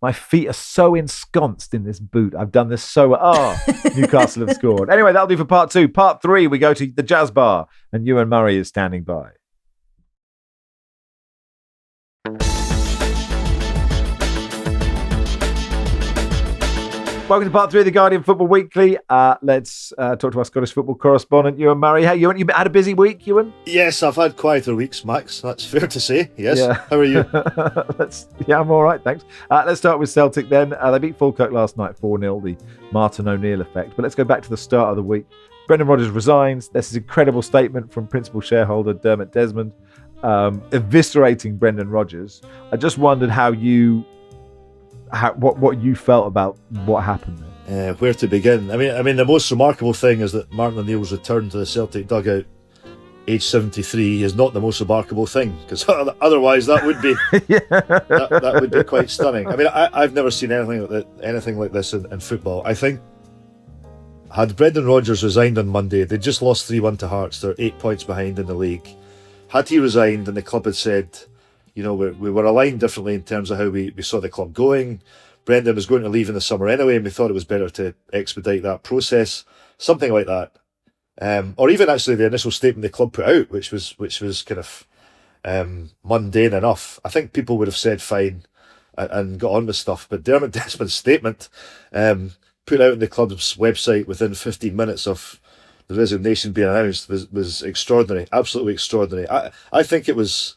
my feet are so ensconced in this boot. I've done this so well. Newcastle have scored. Anyway, that'll do for part 2. Part 3, we go to the Jazz Bar, and Ewan Murray is standing by. Welcome to part 3 of the Guardian Football Weekly. Let's talk to our Scottish football correspondent, Ewan Murray. Hey, Ewan, you had a busy week, Ewan? Yes, I've had quieter weeks, Max. That's fair to say. Yes. Yeah. How are you? I'm all right, thanks. Let's start with Celtic then. They beat Falkirk last night 4-0, the Martin O'Neill effect. But let's go back to the start of the week. Brendan Rodgers resigns. There's this incredible statement from principal shareholder Dermot Desmond, eviscerating Brendan Rodgers. I just wondered what you felt about what happened there. Where to begin? I mean, the most remarkable thing is that Martin O'Neill's return to the Celtic dugout, age 73, is not the most remarkable thing, because otherwise that would be that would be quite stunning. I mean, I've never seen anything like this in football. I think had Brendan Rodgers resigned on Monday, they just lost 3-1 to Hearts. They're 8 points behind in the league. Had he resigned and the club had said, we were aligned differently in terms of how we saw the club going. Brendan was going to leave in the summer anyway, and we thought it was better to expedite that process. Something like that. Or even actually the initial statement the club put out, which was kind of mundane enough. I think people would have said fine and got on with stuff. But Dermot Desmond's statement, put out on the club's website within 15 minutes of the resignation being announced, was extraordinary. Absolutely extraordinary. I think it was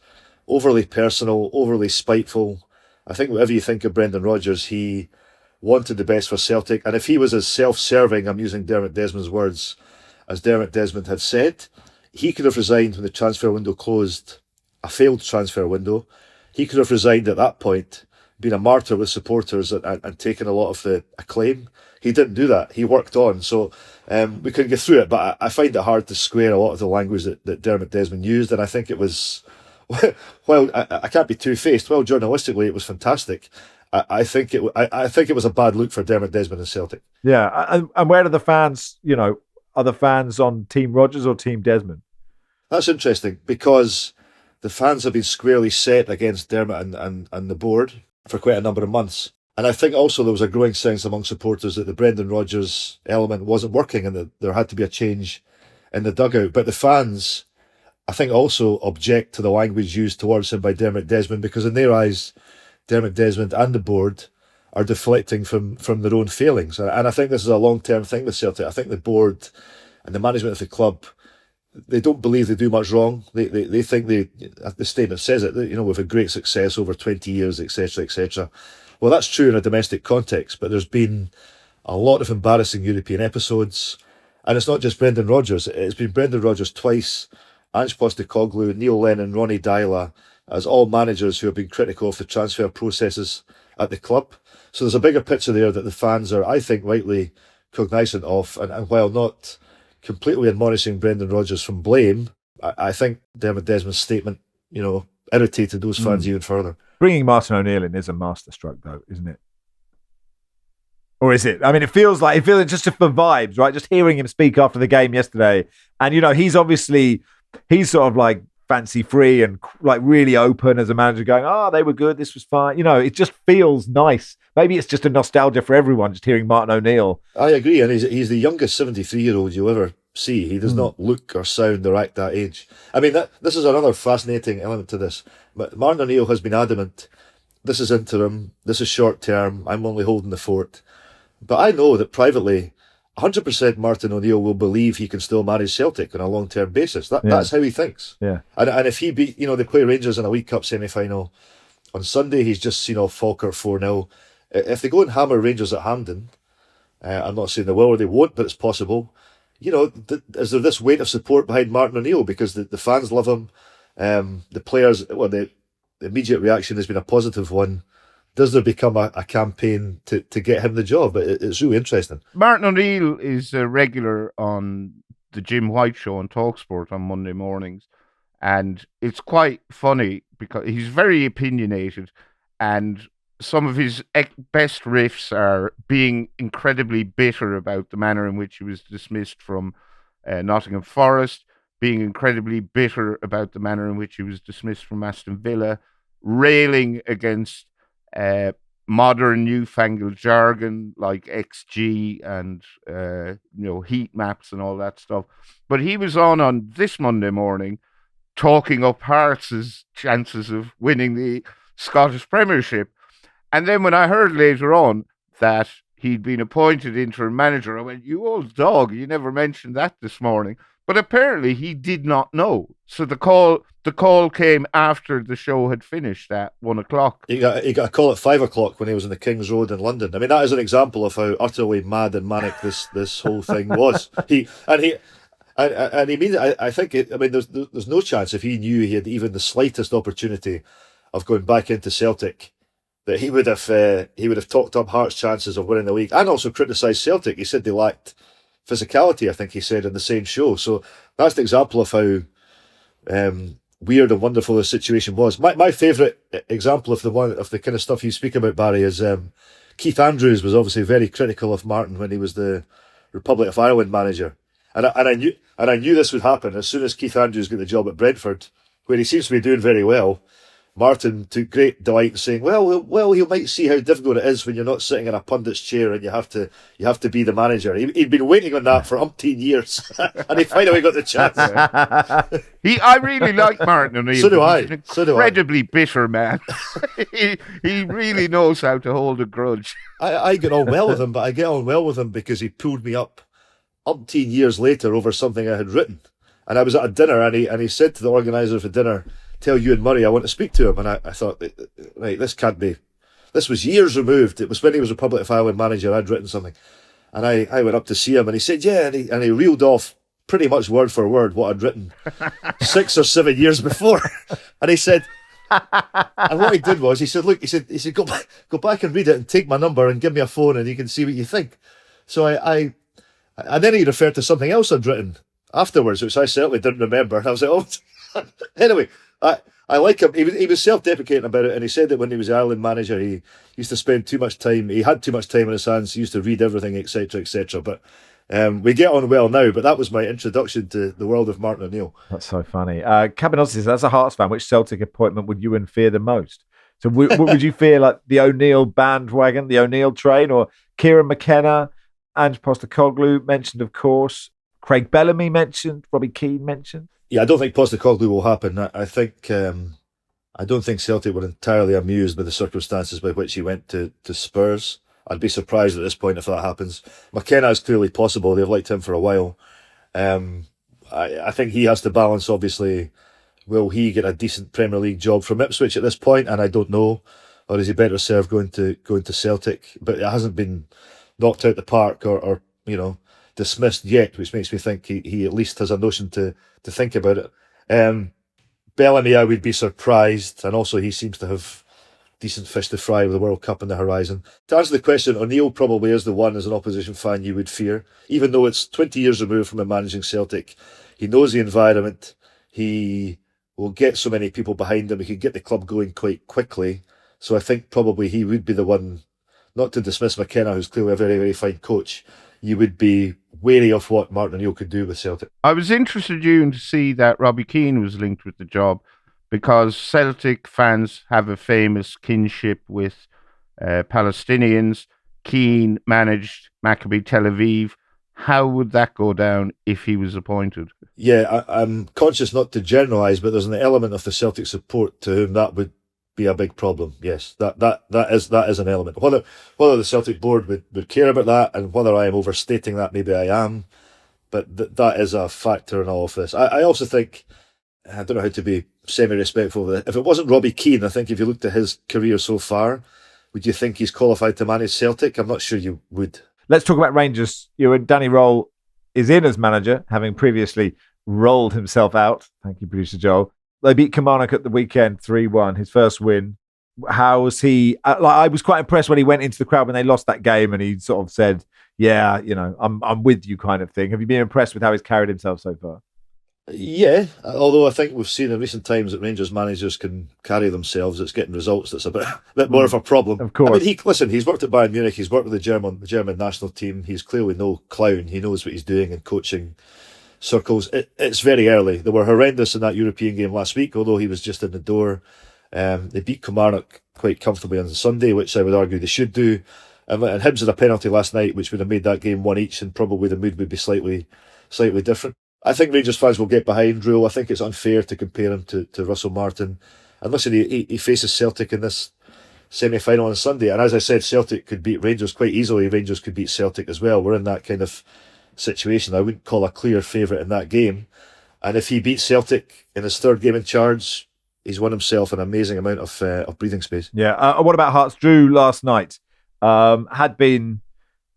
overly personal, overly spiteful. I think whatever you think of Brendan Rodgers, he wanted the best for Celtic. And if he was as self-serving, I'm using Dermot Desmond's words, as Dermot Desmond had said, he could have resigned when the transfer window closed, a failed transfer window. He could have resigned at that point, been a martyr with supporters and taken a lot of the acclaim. He didn't do that. He worked on. So we couldn't get through it. But I find it hard to square a lot of the language that Dermot Desmond used. And I think it was... Well, I can't be two-faced. Well, journalistically, it was fantastic. I think it was a bad look for Dermot Desmond and Celtic. Yeah, and where are the fans? Are the fans on Team Rodgers or Team Desmond? That's interesting because the fans have been squarely set against Dermot and the board for quite a number of months. And I think also there was a growing sense among supporters that the Brendan Rodgers element wasn't working and that there had to be a change in the dugout. But the fans, I think, also object to the language used towards him by Dermot Desmond because in their eyes, Dermot Desmond and the board are deflecting from their own failings. And I think this is a long-term thing with Celtic. I think the board and the management of the club, they don't believe they do much wrong. They think the statement says it, we've had great success over 20 years, etc., etc. Well, that's true in a domestic context, but there's been a lot of embarrassing European episodes. And it's not just Brendan Rodgers. It's been Brendan Rodgers twice, Ange Postecoglou, Neil Lennon, Ronnie Dyla, as all managers who have been critical of the transfer processes at the club. So there's a bigger picture there that the fans are, I think, rightly cognizant of. And while not completely admonishing Brendan Rodgers from blame, I think Dermot Desmond's statement, irritated those fans even further. Bringing Martin O'Neill in is a masterstroke, though, isn't it? Or is it? I mean, it feels just for vibes, right? Just hearing him speak after the game yesterday. And, he's sort of like fancy free and like really open as a manager going, they were good. This was fine. It just feels nice. Maybe it's just a nostalgia for everyone, just hearing Martin O'Neill. I agree. And he's the youngest 73-year-old you'll ever see. He does not look or sound or act that age. I mean, this is another fascinating element to this. But Martin O'Neill has been adamant, this is interim, this is short term, I'm only holding the fort. But I know that privately, 100% Martin O'Neill will believe he can still manage Celtic on a long-term basis. That's how he thinks. Yeah. And if he beat, they play Rangers in a League Cup semi-final, on Sunday he's just seen off Falkirk 4-0. If they go and hammer Rangers at Hampden, I'm not saying they will or they won't, but it's possible. Is there this weight of support behind Martin O'Neill because the fans love him? The players, the immediate reaction has been a positive one. Does there become a campaign to get him the job? It's really interesting. Martin O'Neill is a regular on the Jim White show on TalkSport on Monday mornings. And it's quite funny because he's very opinionated, and some of his best riffs are being incredibly bitter about the manner in which he was dismissed from Nottingham Forest, being incredibly bitter about the manner in which he was dismissed from Aston Villa, railing against modern newfangled jargon like XG and heat maps and all that stuff. But he was on this Monday morning talking up Hearts' chances of winning the Scottish Premiership. And then when I heard later on that he'd been appointed interim manager, I went, "You old dog, you never mentioned that this morning." But apparently he did not know. So the call came after the show had finished at 1:00. He got a call at 5:00 when he was in the King's Road in London. I mean, that is an example of how utterly mad and manic this whole thing was. He means it. I think there's no chance if he knew he had even the slightest opportunity of going back into Celtic that he would have talked up Hearts' chances of winning the league and also criticised Celtic. He said they lacked physicality, I think he said in the same show. So that's the example of how weird and wonderful the situation was. My favourite example of the kind of stuff you speak about, Barry, is Keith Andrews was obviously very critical of Martin when he was the Republic of Ireland manager, and I knew this would happen as soon as Keith Andrews got the job at Brentford, where he seems to be doing very well. Martin took great delight in saying, well, you might see how difficult it is when you're not sitting in a pundit's chair and you have to be the manager. He'd been waiting on that for umpteen years, and he finally got the chance. I really like Martin O'Neill. So do I. He's an incredibly bitter man. he really knows how to hold a grudge. I get on well with him, but I get on well with him because he pulled me up umpteen years later over something I had written. And I was at a dinner, and he said to the organiser of the dinner, "Tell Ewan Murray I want to speak to him." And I thought, right, this can't be. This was years removed. It was when he was Republic of Ireland manager. I'd written something, and I went up to see him, and he said, "Yeah," and he reeled off pretty much word for word what I'd written 6 or 7 years before. And he said, and what he did was he said, "Look," he said, go back and read it and take my number and give me a phone, and you can see what you think." So and then he referred to something else I'd written afterwards, which I certainly didn't remember. And I was like, oh, anyway. I like him. He was self-deprecating about it, and he said that when he was Ireland manager, he used to spend too much time. He had too much time on his hands. He used to read everything, etc., etc. But we get on well now. But that was my introduction to the world of Martin O'Neill. That's so funny. Cabanossi says, as a Hearts fan, which Celtic appointment would you fear the most? So would you fear like the O'Neill bandwagon, the O'Neill train, or Kieran McKenna, Ange Postecoglou mentioned, of course, Craig Bellamy mentioned, Robbie Keane mentioned? Yeah, I don't think Postecoglou will happen. I think I don't think Celtic were entirely amused by the circumstances by which he went to Spurs. I'd be surprised at this point if that happens. McKenna is clearly possible. They've liked him for a while. I think he has to balance, obviously, will he get a decent Premier League job from Ipswich at this point? And I don't know. or is he better served going to Celtic? But it hasn't been knocked out the park or dismissed yet, which makes me think he at least has a notion to think about it. Bellamy, I would be surprised, and also he seems to have decent fish to fry with the World Cup on the horizon. To answer the question, O'Neill probably is the one as an opposition fan you would fear, even though it's 20 years removed from him managing Celtic. He knows the environment. He will get so many people behind him. He could get the club going quite quickly. So I think probably he would be the one, not to dismiss McKenna, who's clearly a very, very fine coach. You would be wary of what Martin O'Neill could do with Celtic. I was interested, Ewan, to see that Robbie Keane was linked with the job, because Celtic fans have a famous kinship with Palestinians. Keane managed Maccabi Tel Aviv. How would that go down if he was appointed? Yeah, I'm conscious not to generalise, but there's an element of the Celtic support to whom that would be a big problem. Yes, that is an element. Whether the Celtic board would care about that, and whether I am overstating that, maybe I am, but that is a factor in all of this. I also think, I don't know how to be semi-respectful of it. If it wasn't Robbie Keane, I think if you looked at his career so far, would you think he's qualified to manage Celtic? I'm not sure you would. Let's talk about Rangers. Danny Roll is in as manager, having previously rolled himself out. Thank you, producer Joel. They beat Kilmarnock at the weekend 3-1, his first win. How was he? I was quite impressed when he went into the crowd when they lost that game, and he sort of said, yeah, I'm with you kind of thing. Have you been impressed with how he's carried himself so far? Yeah, although I think we've seen in recent times that Rangers managers can carry themselves. It's getting results that's a bit more of a problem. Of course. I mean, he's worked at Bayern Munich, he's worked with the German national team. He's clearly no clown. He knows what he's doing in coaching circles. It's very early. They were horrendous in that European game last week, although he was just in the door. They beat Kilmarnock quite comfortably on Sunday, which I would argue they should do. And Hibs had a penalty last night, which would have made that game one each, and probably the mood would be slightly different. I think Rangers fans will get behind Rule. I think it's unfair to compare him to Russell Martin. And listen, he faces Celtic in this semi-final on Sunday. And as I said, Celtic could beat Rangers quite easily. Rangers could beat Celtic as well. We're in that kind of situation. I wouldn't call a clear favourite in that game. And if he beats Celtic in his third game in charge, he's won himself an amazing amount of breathing space. Yeah. What about Hearts? Drew last night had been...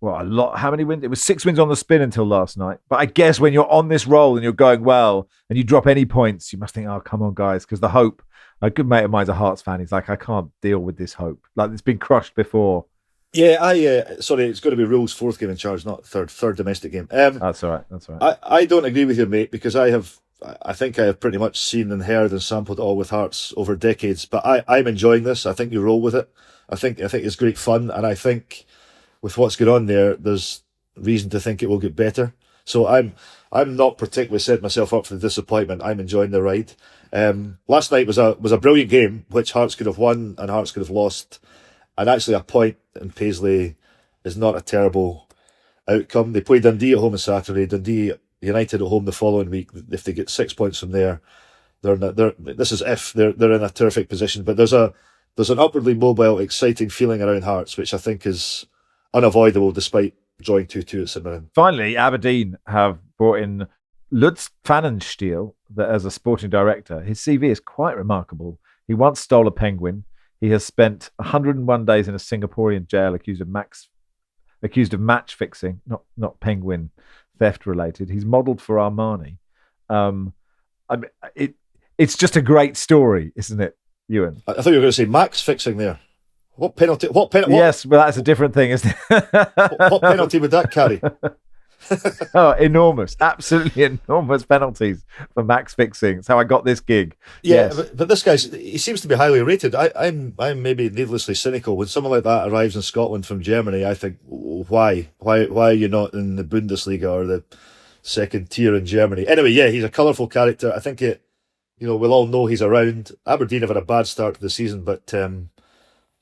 Well, a lot. How many wins? It was 6 wins on the spin until last night. But I guess when you're on this roll and you're going well and you drop any points, you must think, oh, come on, guys. Because the hope, a good mate of mine's a Hearts fan. He's like, I can't deal with this hope. Like, it's been crushed before. Yeah, sorry, it's going to be Rule's fourth game in charge, not third domestic game. That's all right. I don't agree with you, mate, because I think I have pretty much seen and heard and sampled it all with Hearts over decades. But I'm enjoying this. I think you roll with it. I think it's great fun, and I think with what's going on there's reason to think it will get better. So I'm not particularly setting myself up for the disappointment. I'm enjoying the ride. Last night was a brilliant game, which Hearts could have won and Hearts could have lost. And actually, a point in Paisley is not a terrible outcome. They played Dundee at home on Saturday. Dundee United at home the following week. If they get 6 points from there, they're in a terrific position. But there's an upwardly mobile, exciting feeling around Hearts, which I think is unavoidable despite drawing 2-2 at St Mirren. Finally, Aberdeen have brought in Lutz Pfannenstiel as a sporting director. His CV is quite remarkable. He once stole a penguin. He has spent 101 days in a Singaporean jail accused of match fixing, not penguin theft related. He's modelled for Armani. It's just a great story, isn't it, Ewan? I thought you were going to say Max fixing there. What penalty? Yes, but that's a different thing, isn't it? what penalty would that carry? Oh, enormous. Absolutely enormous penalties for max fixing. It's how I got this gig. Yeah, yes. but this guy, he seems to be highly rated. I'm maybe needlessly cynical. When someone like that arrives in Scotland from Germany, I think, why are you not in the Bundesliga or the second tier in Germany? Anyway, yeah, he's a colourful character. I think we'll all know he's around. Aberdeen have had a bad start to the season, but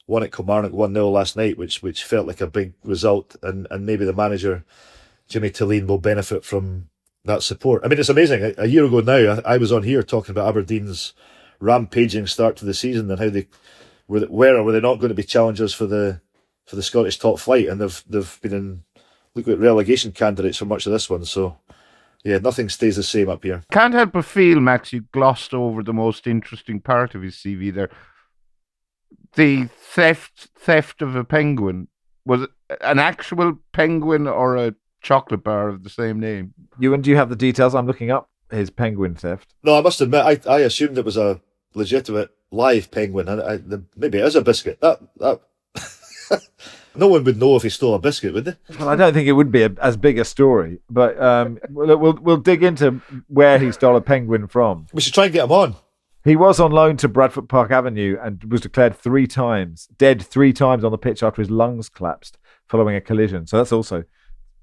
won at Kilmarnock 1-0 last night, which felt like a big result, and maybe the manager, Jimmy Tilleen, will benefit from that support. I mean, it's amazing. A year ago now, I was on here talking about Aberdeen's rampaging start to the season and how they were they not going to be challengers for the Scottish top flight, and they've been in relegation candidates for much of this one. So yeah, nothing stays the same up here. Can't help but feel, Max, you glossed over the most interesting part of his CV there. the theft of a penguin, was it an actual penguin or a chocolate bar of the same name? Ewan, do you have the details? I'm looking up his penguin theft. No, I must admit, I assumed it was a legitimate live penguin. Maybe it is a biscuit. That no one would know if he stole a biscuit, would they? Well, I don't think it would be as big a story, but we'll dig into where he stole a penguin from. We should try and get him on. He was on loan to Bradford Park Avenue and was declared dead 3 times on the pitch after his lungs collapsed following a collision. So that's also,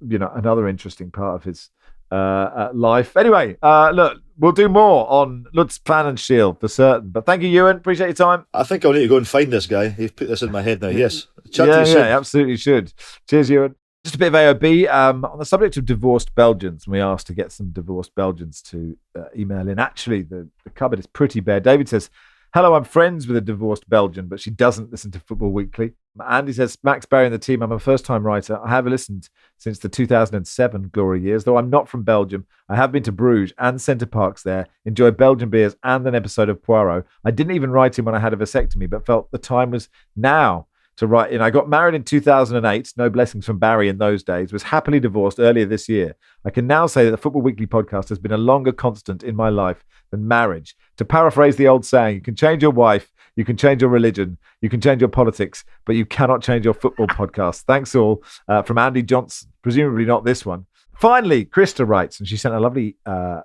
another interesting part of his life. Anyway, look, we'll do more on Lutz Plan and Shield for certain. But thank you, Ewan. Appreciate your time. I think I'll need to go and find this guy. You've put this in my head now. Yes. Chat to Yeah, you soon. absolutely should. Cheers, Ewan. Just a bit of AOB. On the subject of divorced Belgians, we asked to get some divorced Belgians to email in. Actually, the cupboard is pretty bare. David says, hello, I'm friends with a divorced Belgian, but she doesn't listen to Football Weekly. Andy says, Max, Barry and the team, I'm a first-time writer. I have listened since the 2007 glory years. Though I'm not from Belgium, I have been to Bruges and Centre Parks there, enjoyed Belgian beers and an episode of Poirot. I didn't even write in when I had a vasectomy, but felt the time was now to write in. I got married in 2008, no blessings from Barry in those days, was happily divorced earlier this year. I can now say that the Football Weekly podcast has been a longer constant in my life than marriage. To paraphrase the old saying, you can change your wife, you can change your religion, you can change your politics, but you cannot change your football podcast. Thanks all, from Andy Johnson, presumably not this one. Finally, Krista writes, and she sent a lovely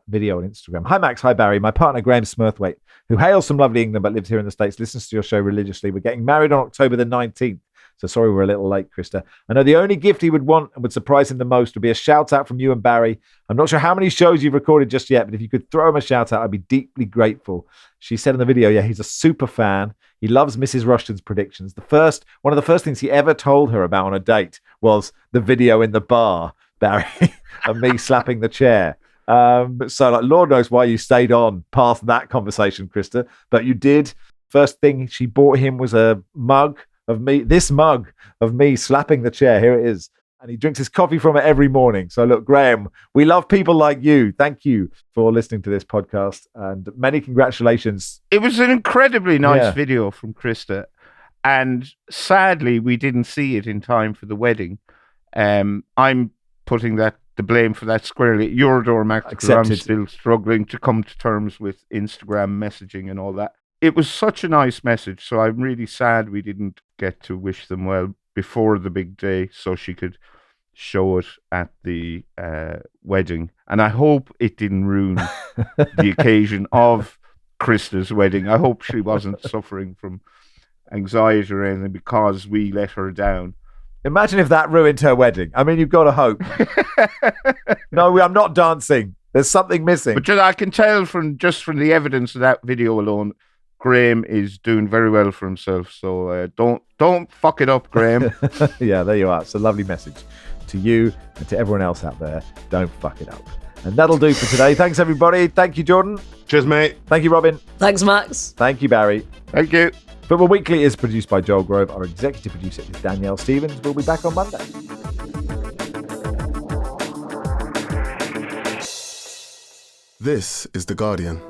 video on Instagram. Hi, Max. Hi, Barry. My partner, Graham Smurthwaite, who hails from lovely England but lives here in the States, listens to your show religiously. We're getting married on October the 19th. So sorry we're a little late, Krista. I know the only gift he would want and would surprise him the most would be a shout out from you and Barry. I'm not sure how many shows you've recorded just yet, but if you could throw him a shout out, I'd be deeply grateful. She said in the video, he's a super fan. He loves Mrs. Rushden's predictions. One of the first things he ever told her about on a date was the video in the bar, Barry, of me slapping the chair. So Lord knows why you stayed on past that conversation, Krista, but you did. First thing she bought him was a mug of me, this mug of me slapping the chair. Here it is. And he drinks his coffee from it every morning. So look, Graham, we love people like you. Thank you for listening to this podcast and many congratulations. It was an incredibly nice video from Krista. And sadly, we didn't see it in time for the wedding. I'm putting the blame for that squarely at your door, Max, because I'm still struggling to come to terms with Instagram messaging and all that. It was such a nice message, so I'm really sad we didn't get to wish them well before the big day so she could show it at the wedding. And I hope it didn't ruin the occasion of Krista's wedding. I hope she wasn't suffering from anxiety or anything because we let her down. Imagine if that ruined her wedding. I mean, you've got to hope. No, I'm not dancing. There's something missing. But I can tell from the evidence of that video alone, Graham is doing very well for himself. So don't fuck it up, Graham. Yeah, there you are. It's a lovely message to you and to everyone else out there. Don't fuck it up. And that'll do for today. Thanks, everybody. Thank you, Jordan. Cheers, mate. Thank you, Robyn. Thanks, Max. Thank you, Barry. Thank you. Football Weekly is produced by Joel Grove. Our executive producer is Danielle Stevens. We'll be back on Monday. This is The Guardian.